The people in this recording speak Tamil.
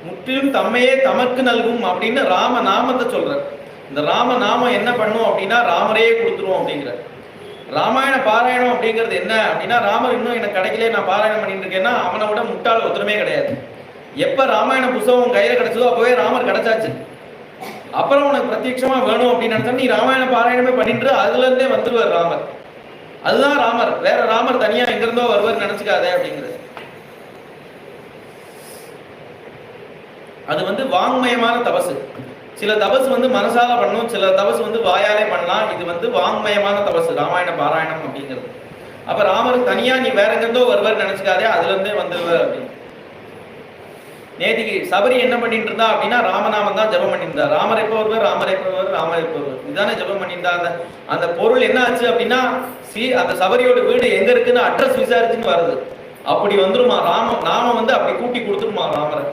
முற்றிலும் தம்மையே தமக்கு நல்கும் அப்படின்னு ராம நாமத்தை சொல்றார். இந்த ராம நாமம் என்ன பண்ணும் அப்படின்னா ராமரையே கொடுத்துருவோம் அப்படிங்கிற. ராமாயண பாராயணம் அப்படிங்கிறது என்ன அப்படின்னா, ராமர் இன்னும் எனக்கு கிடைக்கல, நான் பாராயணம் பண்ணிட்டு இருக்கேன்னா அவனை விட முட்டாள் ஒருத்தருமே கிடையாது. எப்ப ராமாயண புஸ்தகம் கையில கிடைச்சதோ அப்பவே ராமர் கிடைச்சாச்சு. அப்புறம் உனக்கு பிரத்யட்சமா வேணும் அப்படின்னு நினைச்சா நீ ராமாயண பாராயணமே பண்ணிட்டு அதுல இருந்தே வந்துருவார் ராமர். அதுதான் ராமர், வேற ராமர் தனியா எங்க இருந்தோ வருவார் நினைச்சுக்காதே அப்படிங்கிறது. அது வாங்மயமான தபசு. சில தபசு மனசால பண்ணும், சில தபசு வாயாலே பண்ணலாம். இது வாங்மயமான தபசு ராமாயண பாராயணம் அப்படிங்கிறது. அப்ப ராமர் தனியா நீ வேற எங்கிருந்தோ வருவார் நினைச்சுக்காதே, அதுல இருந்தே வந்துருவார் அப்படின்னு. நேதிக்கு சபரி என்ன பண்ணிட்டு இருந்தா அப்படின்னா ராமநாமம் தான் ஜபம் பண்ணியிருந்தா. ராமர் எப்போ வருவார், ராமர் எப்போ வருவார், ராமர் எப்போ வருவார், இதுதானே ஜபம் பண்ணியிருந்தா. அந்த பொருள் என்ன ஆச்சு அப்படின்னா, அந்த சபரியோட வீடு எங்க இருக்குன்னு அட்ரஸ் விசாரிச்சுன்னு வருது. அப்படி வந்துருமா நாம அப்படி கூட்டி கொடுத்துருமா ராமரை.